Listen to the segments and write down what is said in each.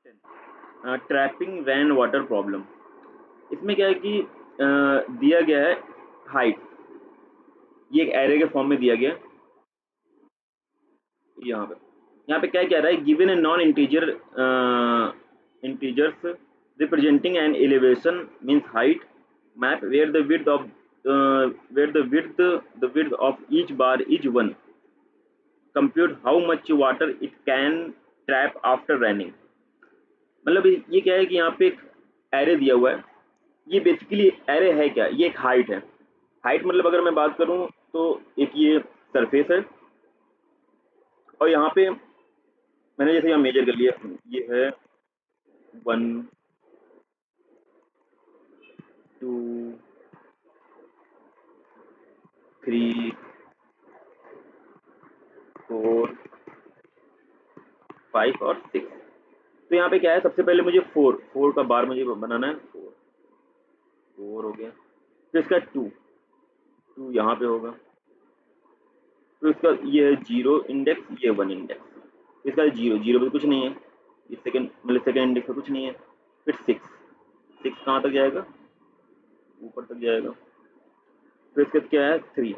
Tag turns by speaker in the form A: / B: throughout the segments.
A: Trapping rain water problem. इसमें क्या है कि दिया गया है हाइट, ये एक एरे के फॉर्म में दिया गया है। यहाँ पे क्या कह रहा है, given a non integer integers representing an elevation means height map where the width of width of each bar is 1, compute how much water it can trap after raining। मतलब ये क्या है कि यहाँ पे एक एरे दिया हुआ है। ये बेसिकली एरे है क्या, ये एक हाइट है। हाइट मतलब अगर मैं बात करूं तो एक ये सरफेस है, और यहाँ पे मैंने जैसे यहाँ मेजर कर लिया, ये है 1 2 3 4 5 और 6। तो यहाँ पे क्या है, सबसे पहले मुझे 4 का बार मुझे बनाना है। 4 हो गया। फिर इसका 2 यहाँ पे होगा। तो इसका ये है 0 इंडेक्स, ये 1 इंडेक्स। इसका 0 पे कुछ नहीं है, ये सेकंड मतलब सेकंड इंडेक्स पे कुछ नहीं है। फिर 6 कहाँ तक जाएगा, ऊपर तक जाएगा। फिर इसका क्या है 3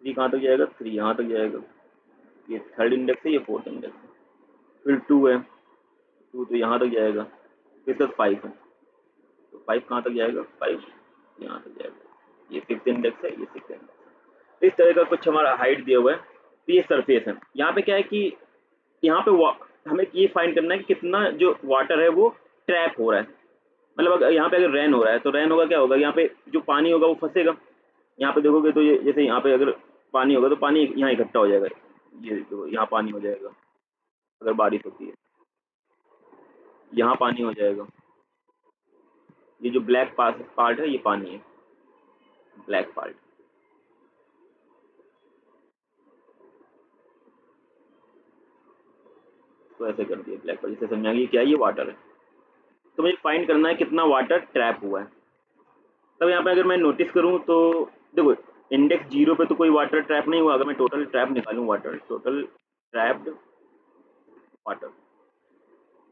A: कहाँ तक जाएगा, 3 यहाँ तक जाएगा। ये थर्ड इंडेक्स है, ये फोर्थ इंडेक्स है। फिर 2 है, 2 तो यहाँ तक जाएगा। फिर इसका 5 है, तो 5 कहाँ तक जाएगा, 5 यहाँ तक जाएगा। ये फिफ्थ इंडेक्स है, ये सिक्स इंडेक्स है। इस तरह का कुछ हमारा हाइट दिया हुआ है। तो ये सरफेस है। यहाँ पे क्या है कि यहाँ पे हमें ये फाइंड करना है कि कितना जो वाटर है वो ट्रैप हो रहा है। मतलब अगर यहाँ पे अगर रेन हो रहा है तो रेन होगा, क्या होगा, यहाँ पे जो पानी होगा वो फंसेगा। यहाँ पे देखोगे तो ये जैसे यहाँ पे अगर पानी होगा तो पानी यहाँ इकट्ठा हो जाएगा। ये तो यहाँ पानी हो जाएगा, अगर बारिश होती है यहाँ पानी हो जाएगा। ये जो ब्लैक पार्ट है ये पानी है, ब्लैक पार्ट। तो ऐसे कर दिया ब्लैक पार्ट, जैसे समझा कि क्या ये वाटर है। तो मुझे फाइंड करना है कितना वाटर ट्रैप हुआ है। तब यहाँ पे अगर मैं नोटिस करूँ तो देखो, इंडेक्स 0 पे तो कोई वाटर ट्रैप नहीं हुआ। अगर मैं टोटल ट्रैप निकालूँ, वाटर टोटल ट्रैप्ड वाटर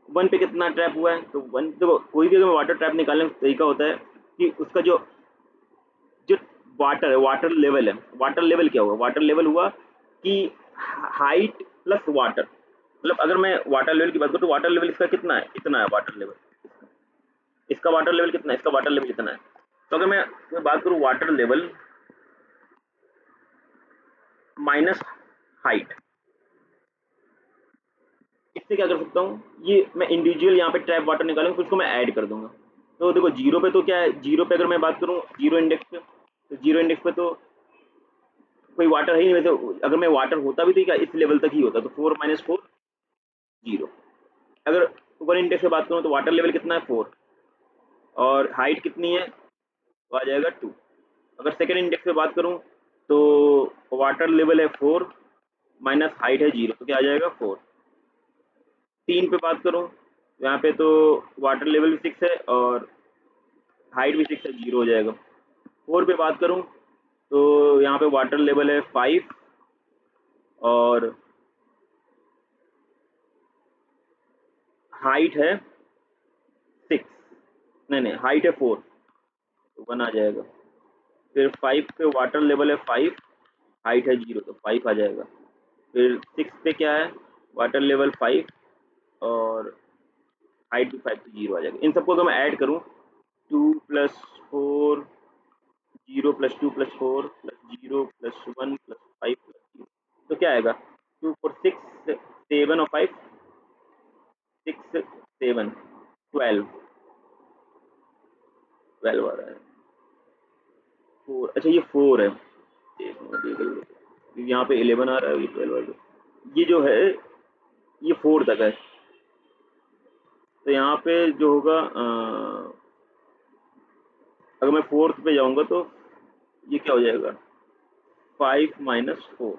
A: 1 पे कितना ट्रैप हुआ है, तो 1 देखो, कोई भी अगर वाटर ट्रैप निकालने का तरीका होता है कि उसका जो जो वाटर है, वाटर लेवल है। वाटर लेवल क्या हुआ, वाटर लेवल हुआ कि हाइट प्लस वाटर। मतलब अगर मैं वाटर लेवल की बात करूँ तो वाटर लेवल इसका कितना है, इतना है वाटर लेवल। इसका वाटर लेवल कितना है, इसका वाटर लेवल कितना है। तो अगर मैं बात करूँ वाटर लेवल माइनस हाइट, इससे क्या कर सकता हूँ, ये मैं इंडिविजुअल यहाँ पे ट्रैप वाटर निकालूंगा, फिर उसको मैं ऐड कर दूंगा। तो देखो 0 पे तो क्या है, 0 पे अगर मैं बात करूँ 0 इंडेक्स पे, तो 0 इंडेक्स पे तो कोई वाटर है ही नहीं। वैसे अगर मैं वाटर होता भी तो क्या इस लेवल तक ही होता, तो 4 - 4 0। अगर 1 इंडेक्स पे बात करूँ तो वाटर लेवल कितना है 4, और हाइट कितनी है तो आ जाएगा 2। अगर सेकेंड इंडेक्स पे बात करूँ तो वाटर लेवल है 4 माइनस हाइट है 0, तो क्या आ जाएगा 4। 3 पे बात करूँ, यहाँ पे तो वाटर लेवल भी 6 है और हाइट भी 6 है, 0 हो जाएगा। 4 पे बात करूँ तो यहाँ पे वाटर लेवल है 5 और हाइट है 6, नहीं हाइट है 4, तो 1 आ जाएगा। फिर 5 पे वाटर लेवल है 5, हाइट है 0, तो 5 आ जाएगा। फिर 6 पे क्या है, वाटर लेवल 5 और हाइट भी 5, तो 0 आ जाएगा। इन सबको अगर मैं ऐड करूँ, 2 + 4 0 + 2 + 4 + 0 + 1 + 5 + 0, तो क्या आएगा, 2 4 6 7 और 5 6 7 12 12 आ रहा है। 4, अच्छा ये 4 है, यहाँ पे 11 आ रहा है, ये 12 आ रहा है। ये जो है ये 4 तक है। तो यहाँ पे जो होगा अगर मैं फोर्थ पे जाऊंगा तो ये क्या हो जाएगा, 5 - 4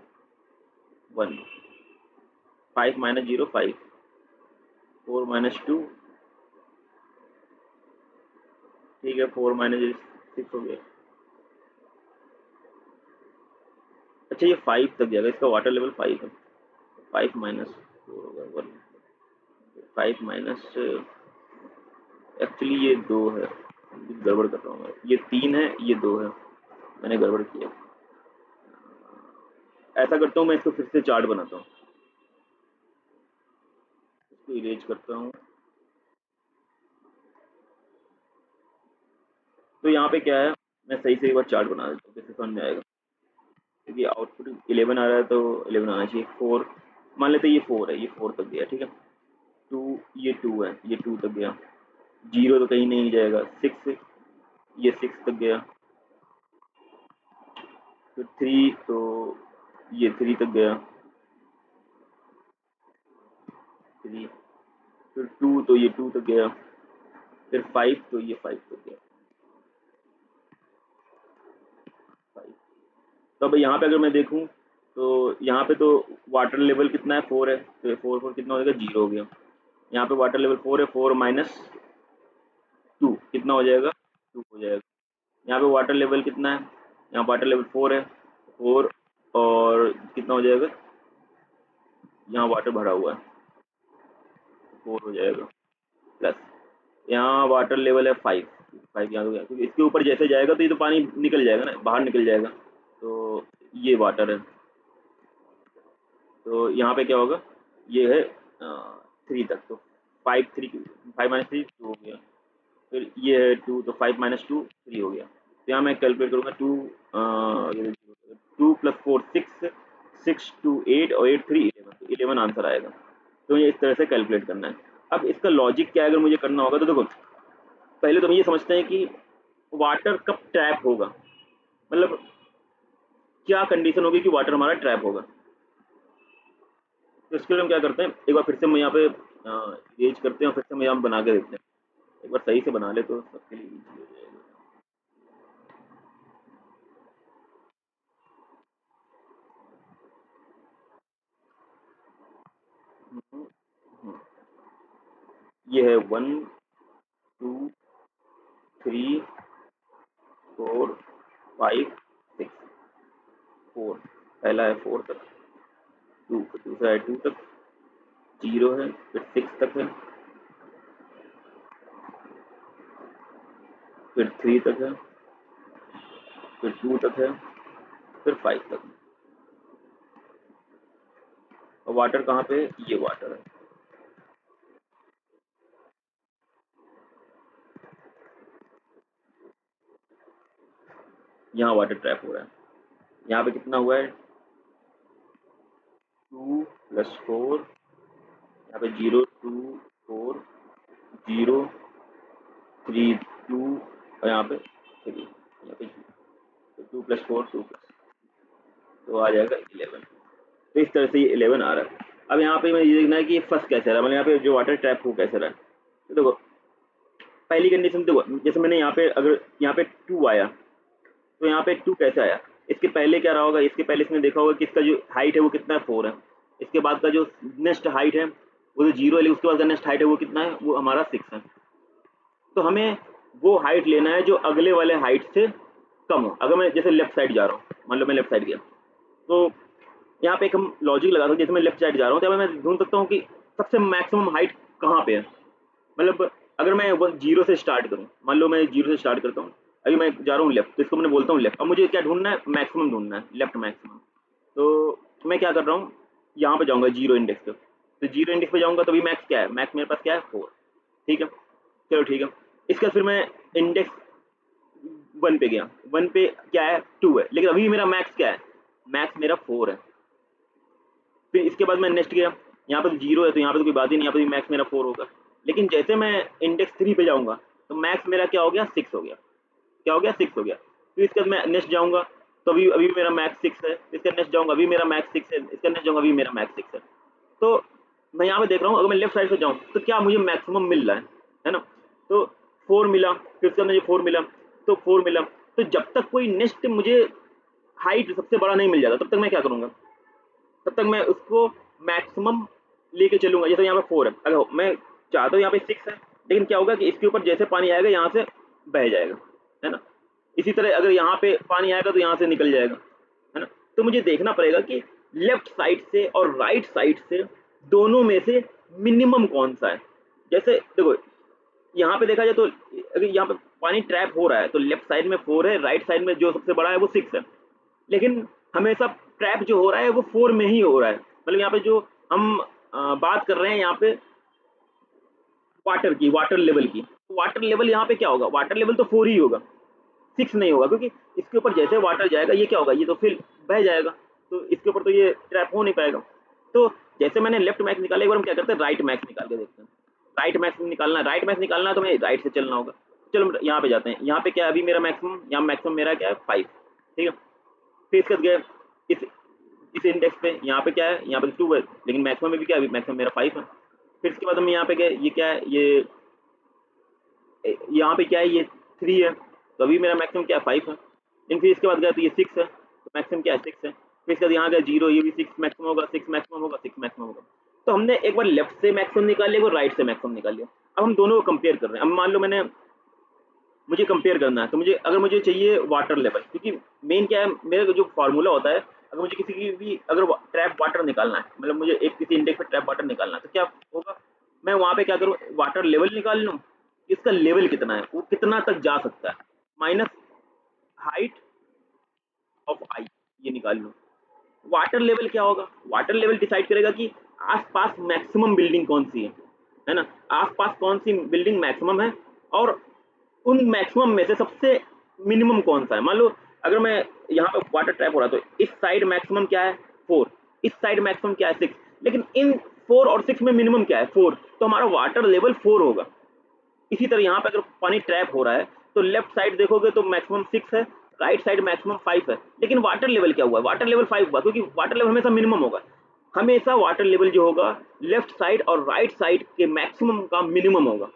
A: 1, 5 - 0 5, 4 - 2, ठीक है, 4 - 6 हो गया। अच्छा ये 5 तक जाएगा, इसका वाटर लेवल 5 है, 5 - 4 होगा 1, 5 माइनस, एक्चुअली ये 2 है, गड़बड़ कर रहा हूँ मैं, ये 3 है, ये 2 है, मैंने गड़बड़ किया। ऐसा करता हूँ मैं, इसको फिर से चार्ट बनाता हूँ, इसको इरेज करता हूँ। तो यहाँ पे क्या है, मैं सही से एक बार चार्ट बना देता हूँ, जैसे समझ में आएगा, क्योंकि आउटपुट 11 आ रहा है तो 11 आना चाहिए। 4 मान लेते ये 4 है, ये 4 तक गया, ठीक है। 2, ये 2 है, ये 2 तक गया। 0 तो कहीं नहीं जाएगा। 6, ये 6 तक गया। फिर 3, तो ये 3 तक गया। 3, फिर 2, तो ये 2 तक गया। फिर 5, तो ये 5 तक गया। 5। तो अब यहाँ पे अगर मैं देखूँ तो यहाँ पे तो वाटर लेवल कितना है, 4 है, तो 4 4 कितना हो जाएगा, 0 हो गया। यहाँ पे वाटर लेवल 4 है, 4 माइनस 2 कितना हो जाएगा, 2 हो जाएगा। यहाँ पे वाटर लेवल कितना है, यहाँ वाटर लेवल 4 है, 4 और कितना हो जाएगा, यहाँ वाटर भरा हुआ है, 4 हो जाएगा। प्लस यहाँ वाटर लेवल है 5, 5 यहाँ हो गया, क्योंकि इसके ऊपर जैसे जाएगा तो ये तो पानी निकल जाएगा ना, बाहर निकल जाएगा। तो ये वाटर है, तो यहाँ पे क्या होगा, ये है 3 तक, तो 5 माइनस 3 2 हो गया। फिर ये है 2, तो 5 माइनस 2 3 हो गया। तो यहाँ मैं कैलकुलेट करूँगा, 2 प्लस 4 6, 6 2 8 और 8 3 11, तो 11 आंसर आएगा। तो ये इस तरह से कैलकुलेट करना है। अब इसका लॉजिक क्या है, अगर मुझे करना होगा तो देखो, पहले तो हम ये समझते हैं कि वाटर कब ट्रैप होगा, मतलब क्या कंडीशन होगी कि वाटर हमारा ट्रैप होगा। तो इसके लिए हम क्या करते हैं, एक बार फिर से हम यहाँ पे इरेज करते हैं और फिर से हम यहाँ बना के देखते हैं। एक बार सही से बना ले तो सबके लिए ईजी हो जाएगा। हम्म, हम्म। ये है 1 2 3 4 5 6, 4 पहला है 4 तक, 2 दूसरा है 2 तक, 0 है, फिर 6 तक है, फिर 3 तक है, फिर 2 तक है, फिर 5 तक है। और वाटर कहाँ पे है, ये वाटर है। यहाँ वाटर ट्रैप हो रहा है। यहाँ पे कितना हुआ है, 2 प्लस 4, यहाँ पे 0 2 4 0 3 2 और यहाँ पे 3, यहाँ पे 2 प्लस 4 2 प्लस, तो आ जाएगा 11। तो इस तरह से ये 11 आ रहा है। अब यहाँ पे मैं ये देखना है कि ये फर्स्ट कैसे रहा है, मतलब यहाँ पे जो वाटर ट्रैप हो कैसे रहा है। तो देखो पहली कंडीशन देखो, जैसे मैंने यहाँ पे अगर यहाँ पे 2 आया, तो यहाँ पे 2 कैसे आया, इसके पहले क्या रहा होगा, इसके पहले इसने देखा होगा कि इसका जो हाइट है वो कितना है, 4 है। इसके बाद का जो नेक्स्ट हाइट है वो जो 0 है, लेकिन उसके बाद का नेक्स्ट हाइट है वो कितना है, वो हमारा 6 है। तो हमें वो हाइट लेना है जो अगले वाले हाइट से कम हो। अगर मैं जैसे लेफ्ट साइड जा रहा हूँ, मान लो मैं लेफ्ट साइड गया, तो यहाँ पे एक हम लॉजिक लगा सकते हैं, जैसे मैं लेफ्ट साइड जा रहा हूँ तो मैं ढूंढ सकता हूँ कि सबसे मैक्सिमम हाइट कहाँ पे है। मतलब अगर मैं 0 से स्टार्ट करूँ, मान लो मैं 0 से स्टार्ट करता हूँ, अभी मैं जा रहा हूँ लेफ्ट, तो इसको मैंने बोलता हूँ लेफ्ट। अब मुझे क्या ढूंढना है, मैक्सिमम ढूंढना है, लेफ्ट मैक्सिमम। तो मैं क्या कर रहा हूँ, यहाँ पे जाऊँगा 0 इंडेक्स पे, तो 0 इंडेक्स पे जाऊँगा तो अभी मैक्स क्या है, मैक्स मेरे पास क्या है, 4। ठीक है, चलो ठीक है। इसके बाद फिर मैं इंडेक्स 1 पे गया, 1 पे क्या है, 2 है, लेकिन अभी मेरा मैक्स क्या है, मैक्स मेरा 4 है। फिर इसके बाद मैं नेक्स्ट गया, यहाँ पे तो 0 है, तो यहाँ पे तो कोई बात ही नहीं, यहाँ पे भी मैक्स मेरा 4 होगा। लेकिन जैसे मैं इंडेक्स 3 पे जाऊँगा तो मैक्स मेरा क्या हो गया, 6 हो गया। क्या हो गया, 6 हो गया। फिर इसके बाद मैं नेक्स्ट जाऊँगा तो अभी अभी मेरा मैक्स 6 है। इसका नेक्स्ट जाऊँगा, अभी मेरा मैक्स 6 है। इसका नेक्स्ट जाऊँगा, अभी मेरा मैक्स 6 है। तो मैं यहाँ पे देख रहा हूँ, अगर मैं लेफ्ट साइड से जाऊँ तो क्या मुझे मैक्सिमम मिल रहा है ना। तो 4 मिला, फिर उसके बाद मुझे 4 मिला, तो 4 मिला। तो जब तक कोई नेक्स्ट मुझे हाइट सबसे बड़ा नहीं मिल जाता तब तक मैं क्या करूँगा, तब तक मैं उसको मैक्सिमम लेके चलूंगा। जैसे यहाँ पे 4 है, अगर मैं चाहता हूँ यहाँ पे 6 है, लेकिन क्या होगा कि इसके ऊपर जैसे पानी आएगा यहाँ से बह जाएगा, है ना। इसी तरह अगर यहाँ पे पानी आएगा तो यहाँ से निकल जाएगा, है ना। तो मुझे देखना पड़ेगा कि लेफ्ट साइड से और राइट साइड से दोनों में से मिनिमम कौन सा है। जैसे देखो यहाँ पे देखा जाए तो अगर यहाँ पे पानी ट्रैप हो रहा है तो लेफ्ट साइड में 4 है, राइट साइड में जो सबसे बड़ा है वो 6 है, लेकिन हमेशा ट्रैप जो हो रहा है वो 4 में ही हो रहा है। मतलब यहाँ पे जो हम बात कर रहे हैं यहाँ पे वाटर की, वाटर लेवल की, तो वाटर लेवल यहाँ पे क्या होगा, वाटर लेवल तो 4 ही होगा, 6 नहीं होगा, क्योंकि इसके ऊपर जैसे वाटर जाएगा ये क्या होगा, ये तो फिर बह जाएगा, तो इसके ऊपर तो ये ट्रैप हो नहीं पाएगा। तो जैसे मैंने लेफ्ट मैक्स निकाला, एक बार हम क्या करते हैं राइट मैक्स निकाल के देखते हैं। राइट मैक्स निकालना है, राइट मैक्स निकालना है तो हमें राइट से चलना होगा। चलो हम यहाँ पे जाते हैं, यहाँ पे क्या है अभी मेरा मैक्सिमम, यहाँ मैक्सिमम मेरा क्या है 5, ठीक है। फिर इसके बाद गए इस इंडेक्स पे, यहाँ पे क्या है, यहाँ पे 2 है, लेकिन मैक्सिमम में भी क्या है, मैक्सिमम मेरा 5 है। फिर इसके बाद हम यहाँ पे गए, ये क्या है, ये यहाँ पे क्या है, ये 3 है, तो अभी मेरा मैक्सिमम क्या है 5 है। लेकिन फिर इसके बाद गया तो ये 6 है, तो मैक्सिमम क्या है 6 है। फिर इसके बाद यहाँ गया 0, ये भी 6 मैक्सिमम होगा, 6 मैक्सिमम होगा, 6 मैक्सिमम होगा। तो हमने एक बार लेफ्ट से मैक्सिमम निकाल लिया, एक बार राइट से मैक्सिमम निकाल लिया। अब हम दोनों को कंपेयर कर रहे हैं। अब मान लो मुझे कंपेयर करना है, तो अगर मुझे चाहिए वाटर लेवल, क्योंकि मेन क्या है मेरा जो फार्मूला होता है, अगर मुझे किसी की भी अगर ट्रैप वाटर निकालना है, मतलब मुझे एक किसी इंडेक्स पे ट्रैप वाटर निकालना है, तो क्या होगा, मैं वहाँ पे क्या करूँ, वाटर लेवल निकाल लूँ, इसका लेवल कितना है, वो कितना तक जा सकता है, माइनस हाइट ऑफ आई, ये निकाल लूँ। वाटर लेवल क्या होगा, वाटर लेवल डिसाइड करेगा कि आसपास मैक्सिमम बिल्डिंग कौन सी है ना, आसपास कौन सी बिल्डिंग मैक्सिमम है, और उन मैक्सिमम में से सबसे मिनिमम कौन सा है। मान लो अगर मैं यहाँ पे वाटर ट्रैप हो रहा है, तो इस साइड मैक्सिमम क्या है 4, इस साइड मैक्सिमम क्या है 6, लेकिन इन 4 और 6 में मिनिमम क्या है 4, तो हमारा वाटर लेवल 4 होगा। इसी तरह यहाँ पे अगर पानी ट्रैप हो रहा है तो लेफ्ट साइड देखोगे तो मैक्सिमम 6 है, राइट साइड मैक्सिमम 5 है, लेकिन वाटर लेवल क्या हुआ, वाटर लेवल 5 हुआ, क्योंकि वाटर लेवल हमेशा मिनिमम होगा। हमेशा वाटर लेवल जो होगा लेफ्ट साइड और राइट साइड के मैक्सिमम का मिनिमम होगा,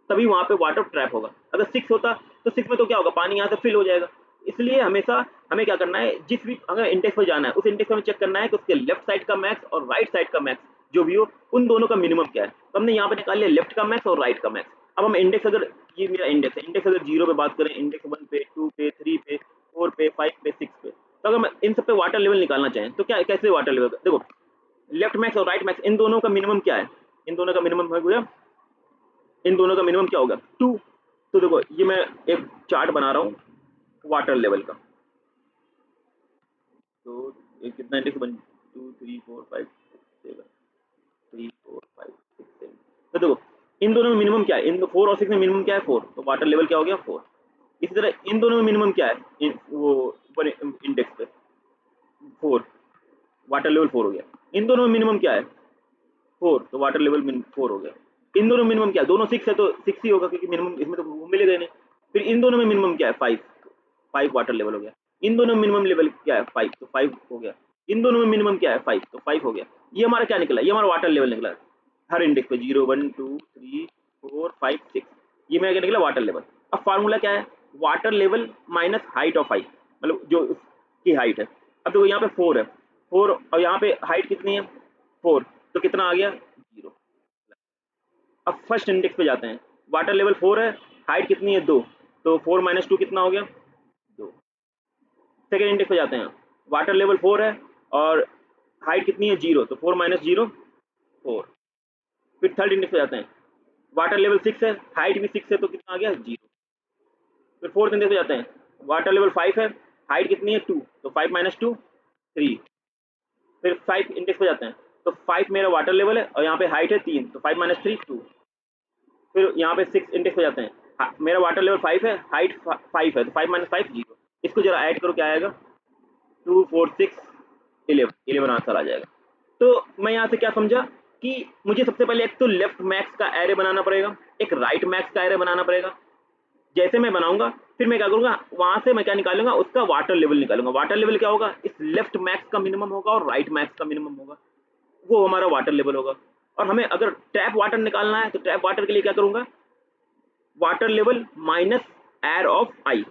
A: तभी वहां पे वाटर ट्रैप होगा। अगर 6 होता तो 6 में तो क्या होगा, पानी यहाँ से फिल हो जाएगा। इसलिए हमेशा हमें क्या करना है, जिस भी अगर इंडेक्स पर जाना है उस इंडेक्स में चेक करना है कि उसके लेफ्ट साइड का मैक्स और राइट साइड का मैक्स जो भी हो, उन दोनों का मिनिमम क्या है। तो हमने यहाँ पे निकाल लिया लेफ्ट का मैक्स और राइट का मैक्स। अब हम इंडेक्स, अगर ये मेरा इंडेक्स है, इंडेक्स अगर 0 पे बात करें, इंडेक्स 1 पे, 2 पे, 3 पे, 4 पे, 5 पे, 6 पे, तो अगर मैं इन सब पे वाटर लेवल निकालना चाहें तो क्या कैसे वाटर लेवल, देखो लेफ्ट मैक्स और राइट मैक्स इन दोनों का मिनिमम क्या है, इन दोनों का मिनिमम है भैया, इन दोनों का मिनिमम क्या होगा 2। तो देखो ये मैं एक चार्ट बना रहा हूँ वाटर लेवल का, तो ये कितना इंडेक्स 1 2 3 4 5 6 7 3 4 5 6 7, तो देखो इन दोनों में मिनिमम क्या है, इन 4 और 6 में मिनिमम क्या है 4, तो वाटर लेवल क्या हो गया 4। इसी तरह इन दोनों में मिनिमम क्या है, वो इंडेक्स पे 4, वाटर लेवल 4 हो गया। इन दोनों में मिनिमम क्या है 4, तो वाटर लेवल 4 हो गया। इन दोनों में मिनिमम क्या है, दोनों 6 है तो 6 ही होगा, क्योंकि मिनिमम इसमें तो वो मिलेगा ही नहीं। फिर इन दोनों में मिनिमम क्या है 5, 5 वाटर लेवल हो गया। इन दोनों में मिनिमम लेवल क्या है 5, तो 5 हो गया। इन दोनों में मिनिमम क्या है 5, तो 5 हो गया। ये हमारा क्या निकला, ये हमारा वाटर लेवल निकला हर इंडेक्स पे 0 1 2 3 4 5 6, ये मेरा क्या निकला वाटर लेवल। अब फार्मूला क्या है, water level minus height of I, मतलब जो उसकी हाइट है। अब देखो यहाँ पे 4 है, 4 और यहाँ पे हाइट कितनी है 4, तो कितना आ गया 0। अब फर्स्ट इंडेक्स पे जाते हैं, वाटर लेवल 4 है, हाइट कितनी है 2, तो 4 माइनस 2 कितना हो गया 2। सेकेंड इंडेक्स पे जाते हैं, वाटर लेवल 4 है और हाइट कितनी है 0, तो 4 माइनस 0 4। फिर थर्ड इंडेक्स पे जाते हैं, वाटर लेवल 6 है, हाइट भी 6 है, तो कितना आ गया 0। फिर फोर्थ इंडेक्स पे जाते हैं, वाटर लेवल 5 है, हाइट कितनी है 2, तो 5 माइनस 2 3। फिर 5 इंडेक्स पे जाते हैं, तो 5 मेरा वाटर लेवल है और यहाँ पे हाइट है 3, तो 5 माइनस 3 2। फिर यहाँ पे 6 इंडेक्स पे जाते हैं, मेरा वाटर लेवल 5 है, हाइट 5 है, तो 5 माइनस 5 0। इसको जरा ऐड करो, क्या आएगा 2 4 6 11, 11 आंसर आ जाएगा। तो मैं यहाँ से क्या समझा कि मुझे सबसे पहले एक तो लेफ्ट मैक्स का एरे बनाना पड़ेगा, एक राइट मैक्स का एरे बनाना पड़ेगा। जैसे मैं बनाऊंगा फिर मैं क्या करूंगा, वहां से मैं क्या निकालूंगा, उसका वाटर लेवल निकालूंगा। वाटर लेवल क्या होगा, इस लेफ्ट मैक्स का मिनिमम होगा और राइट मैक्स का मिनिमम होगा, वो हमारा वाटर लेवल होगा। और हमें अगर ट्रैप वाटर निकालना है तो ट्रैप वाटर के लिए क्या करूंगा, water level minus air of I,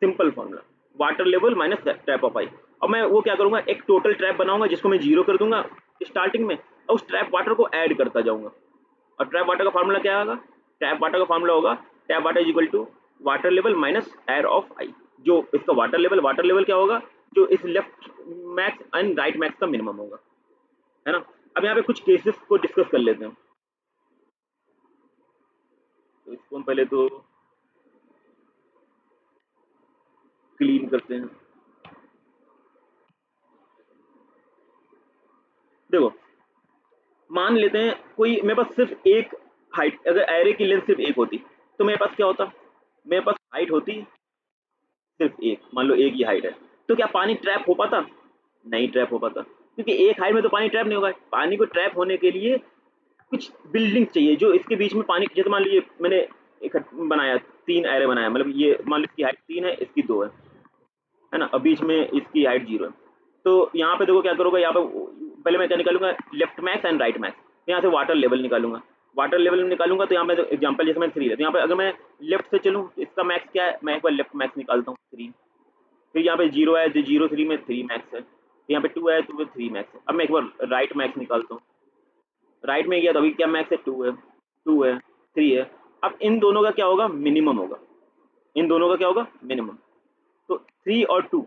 A: simple formula, water level minus trap of I. और मैं वो क्या करूंगा, एक टोटल ट्रैप बनाऊंगा जिसको मैं 0 कर दूंगा स्टार्टिंग में, और उस ट्रैप वाटर को ऐड करता जाऊंगा। और ट्रैप वाटर का फार्मूला क्या होगा, ट्रैप वाटर का फार्मूला होगा trap water is equal to water level minus air of I. जो इसका वाटर लेवल क्या होगा, जो इस left max and right max का मिनिमम होगा, है ना। अब यहाँ पे कुछ केसेस को डिस्कस कर लेते हैं। तो इसको हम पहले तो क्लीन करते हैं। देखो मान लेते हैं कोई मेरे पास सिर्फ एक हाइट, अगर एरे की लेंथ सिर्फ एक होती तो मेरे पास क्या होता, मेरे पास हाइट होती सिर्फ एक, मान लो एक ही हाइट है, तो क्या पानी ट्रैप हो पाता? नहीं ट्रैप हो पाता, क्योंकि एक हाइट में तो पानी ट्रैप नहीं होगा। पानी को ट्रैप होने के लिए कुछ बिल्डिंग चाहिए जो इसके बीच में पानी, जैसे मान लीजिए मैंने एक बनाया, 3 एरे बनाया, मतलब ये मान लो इसकी हाइट 3 है, इसकी 2 है ना, और बीच में इसकी हाइट 0 है। तो यहाँ पे देखो क्या करूँगा, यहाँ पे पहले मैं क्या निकालूंगा, left max and right max. यहाँ से वाटर लेवल निकालूंगा, वाटर लेवल निकालूंगा तो यहाँ पे एग्जांपल जैसे मैं 3 है, तो यहाँ पे अगर मैं लेफ्ट से चलूँ तो इसका मैक्स क्या है, मैं एक बार लेफ्ट मैक्स निकालता हूँ 3। फिर यहाँ पे 0 है, 0 3 में 3 मैक्स है, यहाँ पे 2 है, 2 में 3 मैक्स है। अब मैं एक बार राइट मैक्स निकालता हूँ, राइट में गया तो अभी क्या मैक्स है, 2 है, 2 है, 3 है। अब इन दोनों का क्या होगा, मिनिमम होगा, इन दोनों का क्या होगा, मिनिमम। तो 3 और 2,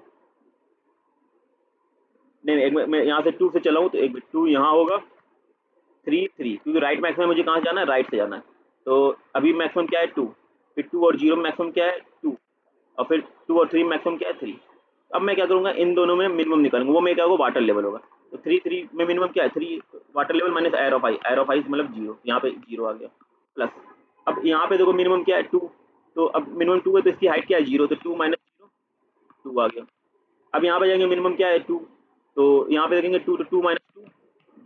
A: नहीं एक मैं यहाँ से 2 से चलाऊँ तो एक 2 यहाँ होगा, 3 क्योंकि राइट मैक्स में मुझे कहाँ से जाना है, राइट से जाना है। तो अभी मैक्सिमम क्या है 2, फिर 2 और 0 मैक्सिमम क्या है 2, और फिर 2 और 3 मैक्सिमम क्या है 3। अब मैं क्या करूँगा, इन दोनों में मिनिमम निकालूंगा, वो मेरा क्या होगा, वाटर लेवल होगा। तो 3 में मिनिमम क्या है 3, water level minus air of I, air of I मतलब 0, यहाँ पे 0 आ गया प्लस। अब यहाँ पे देखो मिनिमम क्या है 2, तो अब मिनिमम 2 है तो इसकी हाइट क्या है 0, तो 2 माइनस 0 2 आ गया। अब यहाँ पे जाएंगे मिनिमम क्या है 2, तो यहाँ पे देखेंगे 2, तो 2 माइनस 2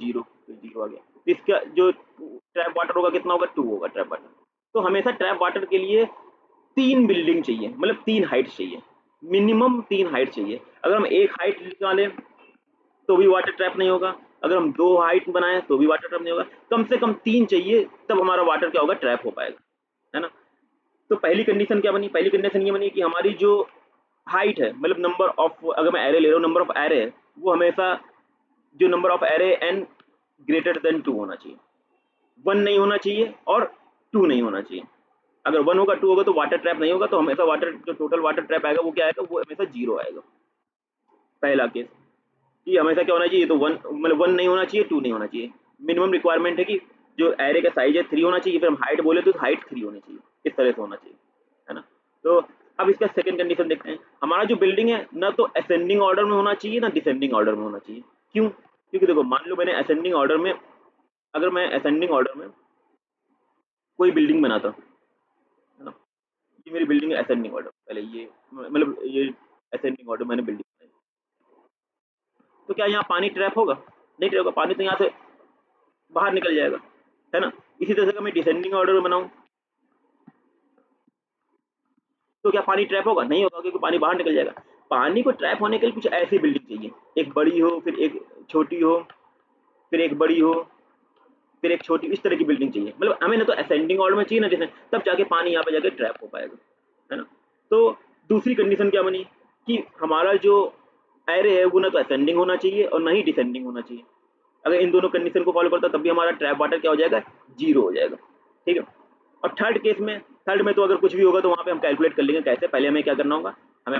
A: 0, तो 0 आ गया। तो इसका जो ट्रैप वाटर होगा कितना होगा, 2 होगा ट्रैप वाटर। तो हमेशा ट्रैप वाटर के लिए 3 बिल्डिंग चाहिए, मतलब 3 हाइट चाहिए, मिनिमम 3 हाइट चाहिए। अगर हम एक हाइट निकालें तो भी वाटर ट्रैप नहीं होगा, अगर हम 2 हाइट बनाए तो भी वाटर ट्रैप नहीं होगा, कम से कम 3 चाहिए, तब हमारा वाटर क्या होगा, ट्रैप हो पाएगा, है ना। तो पहली कंडीशन क्या बनी, पहली कंडीशन ये बनी कि हमारी जो हाइट है, मतलब नंबर ऑफ, अगर मैं एरे ले रहा हूँ, नंबर ऑफ एरे है वो हमेशा, जो number of array n greater than 2 होना चाहिए, 1 नहीं होना चाहिए और 2 नहीं होना चाहिए। अगर 1 होगा 2 होगा तो वाटर ट्रैप नहीं होगा, तो हमेशा वाटर, जो टोटल वाटर ट्रैप आएगा वो क्या आएगा, वो हमेशा 0 आएगा। पहला केस कि हमेशा क्या होना चाहिए, तो 1, मतलब 1 नहीं होना चाहिए, 2 नहीं होना चाहिए। मिनिमम रिक्वायरमेंट है कि जो एरे का साइज है 3 होना चाहिए, फिर हम हाइट बोले तो हाइट 3 होनी चाहिए, इस तरह से होना चाहिए, है ना। तो अब इसका सेकंड कंडीशन देखते हैं, हमारा जो बिल्डिंग है ना तो असेंडिंग ऑर्डर में होना चाहिए ना डिसेंडिंग ऑर्डर में होना चाहिए। क्यों? क्योंकि देखो मान लो मैंने असेंडिंग ऑर्डर में, अगर मैं असेंडिंग ऑर्डर में कोई बिल्डिंग बनाता, है ना, ये मेरी बिल्डिंग है असेंडिंग ऑर्डर, पहले ये मतलब ये असेंडिंग ऑर्डर मैंने बिल्डिंग बनाई, तो क्या यहाँ पानी ट्रैप होगा? नहीं ट्रैप होगा, पानी तो यहाँ से बाहर निकल जाएगा, है ना। इसी तरह से अगर मैं डिसेंडिंग ऑर्डर में बनाऊं तो क्या पानी ट्रैप होगा? नहीं होगा, क्योंकि पानी बाहर निकल जाएगा। पानी को ट्रैप होने के लिए कुछ ऐसी बिल्डिंग चाहिए, एक बड़ी हो, फिर एक छोटी हो, फिर एक बड़ी हो, फिर एक छोटी, इस तरह की बिल्डिंग चाहिए। मतलब हमें ना तो असेंडिंग ऑर्डर में चाहिए ना जैसे, तब जाके पानी यहाँ पे जाके ट्रैप हो पाएगा, है ना। तो दूसरी कंडीशन क्या बनी कि हमारा जो एरे है वो ना तो असेंडिंग होना चाहिए और ना ही डिसेंडिंग होना चाहिए। अगर इन दोनों कंडीशन को फॉलो करता तब भी हमारा ट्रैप वाटर क्या हो जाएगा, 0 हो जाएगा, ठीक है। और थर्ड केस में, थर्ड में तो अगर कुछ भी होगा तो वहाँ पे हम कैलकुलेट कर लेंगे कैसे। पहले हमें क्या करना होगा, हमें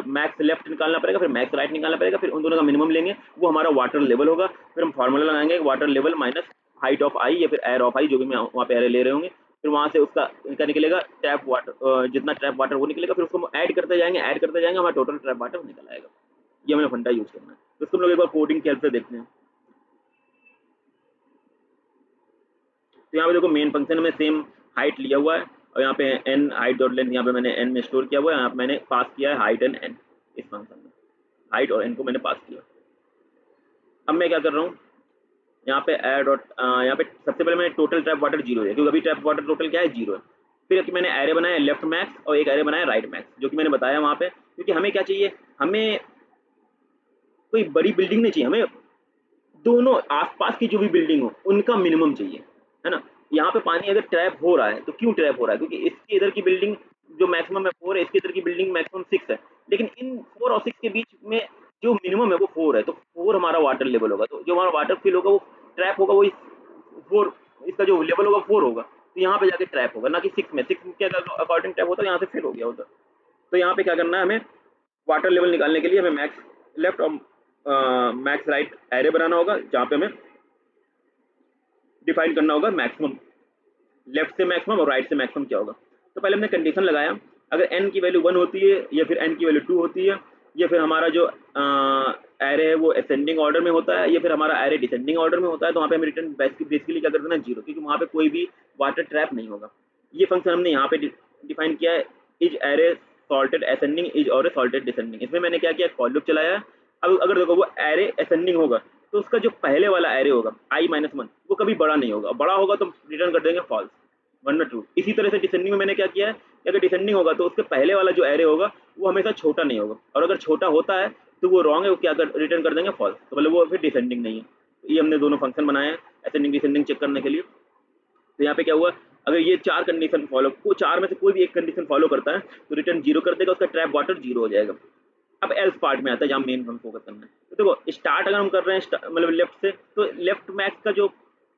A: मैक्स लेफ्ट निकालना पड़ेगा, फिर मैक्स राइट निकालना पड़ेगा, फिर उन दोनों का मिनिमम लेंगे, वो हमारा वाटर लेवल होगा। फिर हम फार्मूला लगाएंगे, water level minus height of I या फिर एयर ऑफ आई, जो भी मैं वहाँ पे एरे ले रहे होंगे। फिर वहाँ से उसका क्या निकलेगा, ट्रैप वाटर, जितना ट्रैप वाटर वो निकलेगा, फिर उसको हम ऐड करते जाएंगे, ऐड करते जाएंगे, हमारा टोटल ट्रैप वाटर निकल आएगा। ये हमें फंडा यूज करना है। तो इसको हम लोग एक बार कोडिंग के हेल्प से देखते हैं। तो यहाँ पे देखो मेन फंक्शन में सेम हाइट लिया हुआ है, और यहाँ पे एन हाइट डॉट लेंथ, यहाँ पे मैंने एन में स्टोर किया हुआ है, यहाँ पे मैंने पास किया है हाइट एंड एन, इस फंक्शन में हाइट और एन को मैंने पास किया। अब मैं क्या कर रहा हूँ, यहाँ पे एड डॉट, यहाँ पे सबसे पहले मैंने टोटल ट्रैप वाटर 0 है, क्योंकि अभी ट्रैप वाटर टोटल क्या है 0 है। फिर मैंने एरे बनाया लेफ्ट मैक्स और एक एरे बनाया राइट मैक्स, जो कि मैंने बताया वहाँ पे, क्योंकि हमें क्या चाहिए, हमें कोई बड़ी बिल्डिंग नहीं चाहिए, हमें दोनों आसपास की जो भी बिल्डिंग हो उनका मिनिमम चाहिए, है ना। यहाँ पे पानी अगर ट्रैप हो रहा है तो क्यों ट्रैप हो रहा है, क्योंकि इसके इधर की बिल्डिंग जो मैक्सिमम है 4 है, इसके इधर की बिल्डिंग मैक्सिमम 6 है, लेकिन इन 4 और 6 के बीच में जो मिनिमम है वो 4 है, तो 4 हमारा वाटर लेवल होगा, तो जो हमारा वाटर फिल होगा वो ट्रैप होगा, वो 4, इसका जो लेवल होगा 4 होगा, तो यहाँ पे जाके ट्रैप होगा, ना कि 6 में। 6 के अकॉर्डिंग ट्रैप होता है, यहाँ से फिल हो गया उधर। तो यहाँ पे क्या करना है हमें, वाटर लेवल निकालने के लिए हमें मैक्स लेफ्ट और मैक्स राइट एरे बनाना होगा, जहाँ पे हमें डिफाइन करना होगा मैक्सिमम, लेफ्ट से मैक्सिमम और राइट से मैक्सिमम क्या होगा। तो पहले हमने कंडीशन लगाया, अगर n की वैल्यू 1 होती है या फिर n की वैल्यू 2 होती है, या फिर हमारा जो एरे है वो असेंडिंग ऑर्डर में होता है या फिर हमारा एरे डिसेंडिंग ऑर्डर में होता है, तो वहाँ पे हम रिटर्न बेसिकली क्या कर देना, जीरो, क्योंकि वहाँ पे कोई भी वाटर ट्रैप नहीं होगा। ये फंक्शन हमने यहाँ पे डिफाइन किया है, is array salted ascending is और सॉल्टेड डिसेंडिंग। इसमें मैंने क्या किया, फॉर लूप चलाया है। अब अगर देखो वो एरे असेंडिंग होगा तो उसका जो पहले वाला एरे होगा i-1 वो कभी बड़ा नहीं होगा, बड़ा होगा तो रिटर्न कर देंगे फॉल्स, वरना ट्रू। इसी तरह से डिसेंडिंग में मैंने क्या किया है कि अगर डिसेंडिंग होगा तो उसके पहले वाला जो एरे होगा वो हमेशा छोटा नहीं होगा, और अगर छोटा होता है तो वो रॉन्ग है, वो क्या कर रिटर्न कर देंगे फॉल्स, तो मतलब वो फिर डिसेंडिंग नहीं है। तो ये हमने दोनों फंक्शन बनाए हैं असेंडिंग डिसेंडिंग चेक करने के लिए। तो यहाँ पे क्या हुआ, अगर ये चार कंडीशन फॉलो, को चार में से कोई भी एक कंडीशन फॉलो करता है तो रिटर्न जीरो कर देगा, उसका ट्रैप वाटर जीरो हो जाएगा। अब एल्स पार्ट में आता है जहाँ मेन हम फोकस करना है। तो देखो स्टार्ट अगर हम कर रहे हैं मतलब लेफ्ट से, तो लेफ्ट मैक्स का जो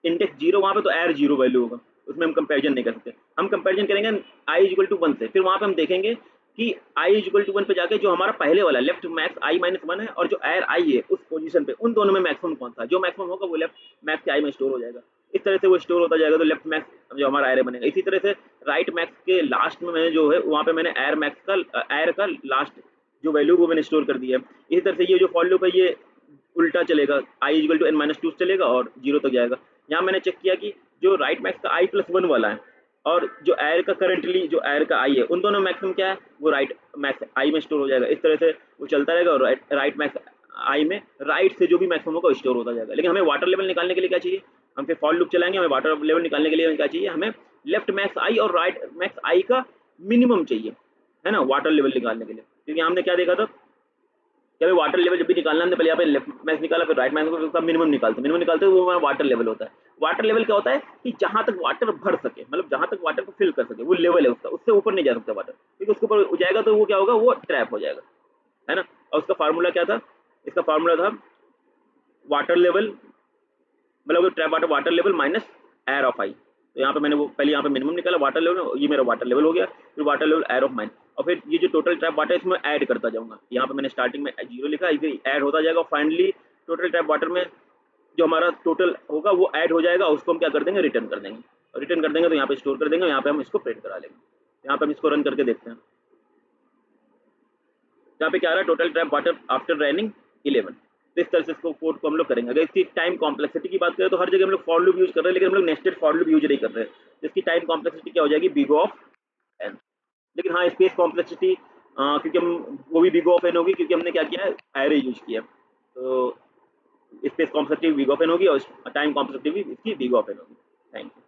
A: इंडेक्स जीरो, वहाँ पे तो एर जीरो वैल्यू होगा, उसमें हम कंपैरिजन नहीं कर सकते। हम कंपैरिजन करेंगे आई इक्वल टू 1 से, फिर वहाँ पे हम देखेंगे कि आई इक्वल टू 1 पे जाके जो हमारा पहले वाला लेफ्ट मैक्स i-1 है और जो एर आई है उस पोजीशन पे, उन दोनों में मैक्सिमम कौन सा, जो मैक्सिमम होगा वो लेफ्ट मैक्स के आई में स्टोर हो जाएगा। इस तरह से वो स्टोर होता जाएगा, तो लेफ्ट मैक्स जो हमारा एरे बनेगा। इसी तरह से राइट मैक्स के लास्ट में मैंने जो है वहाँ पे मैंने एर मैक्स का एर का लास्ट जो वैल्यू वो मैंने स्टोर कर दिया है। इसी तरह से ये जो फॉर लूप है ये उल्टा चलेगा, आई इक्वल टू n-2 चलेगा और जीरो तक जाएगा। यहाँ मैंने चेक किया कि जो राइट मैक्स का i+1 वाला है और जो एर का करंटली जो एर का आई है, उन दोनों मैक्सिमम क्या है, वो राइट मैक्स आई में स्टोर हो जाएगा। इस तरह से वो चलता रहेगा और राइट मैक्स आई में राइट से जो भी मैक्सिमम होगा स्टोर होता जाएगा। लेकिन हमें वाटर लेवल निकालने के लिए क्या चाहिए, हम फिर फॉर लूप चलाएंगे, हमें वाटर लेवल निकालने के लिए क्या चाहिए, हमें लेफ्ट मैक्स आई और राइट मैक्स आई का मिनिमम चाहिए, है ना, वाटर लेवल निकालने के लिए। क्योंकि हमने क्या देखा था कि हमें वाटर लेवल जब भी निकालना है, पहले यहाँ पे लेफ्ट मैक्स निकाला, फिर राइट मैक्स का मिनिमम निकालते वो हमारा वाटर लेवल होता है। वाटर लेवल क्या होता है कि जहां तक वाटर भर सके, मतलब जहां तक वाटर को फिल कर सके, वो लेवल है उसका, उससे ऊपर नहीं जा सकता वाटर, क्योंकि उसके ऊपर जाएगा तो वो क्या होगा, वो ट्रैप हो जाएगा, है ना। और उसका फार्मूला क्या था, इसका फार्मूला था वाटर लेवल, मतलब trap water water level minus air of I. तो यहाँ पे मैंने वो पहले यहाँ पे मिनिमम निकाला वाटर लेवल, ये मेरा वाटर लेवल हो गया, फिर water level air of mine, और फिर ये जो टोटल ट्रैप वाटर है इसमें ऐड करता जाऊंगा। यहाँ पे मैंने स्टार्टिंग में जीरो लिखा, इधर ऐड होता जाएगा, फाइनली टोटल ट्रैप वाटर में जो हमारा टोटल होगा वो ऐड हो जाएगा, उसको हम क्या कर देंगे, रिटर्न कर देंगे। और रिटर्न कर देंगे तो यहाँ पे स्टोर कर देंगे, यहाँ पे हम इसको प्रिंट करा लेंगे। यहाँ पे हम इसको रन करके देखते हैं, यहाँ पे क्या आ रहा है, total trap water after raining 11। तो इस तरह से इसको कोड को हम लोग करेंगे। अगर इसकी टाइम कॉम्प्लेक्सिटी की बात करें तो हर जगह हम लोग फॉर लूप यूज कर रहे हैं, लेकिन हम लोग नेस्टेड फॉर लूप यूज नहीं कर रहे हैं। इसकी टाइम कॉम्प्लेक्सिटी क्या हो जाएगी, बिग ऑफ एन। लेकिन हाँ स्पेस कॉम्प्लेक्सिटी क्योंकि हम वो भी बिग ऑफ एन होगी, क्योंकि हमने क्या किया है, एरे यूज किया, तो space complexity big of n होगी और टाइम कॉम्प्लेक्सिटी भी इसकी बिग ऑफ एन होगी। Thank you.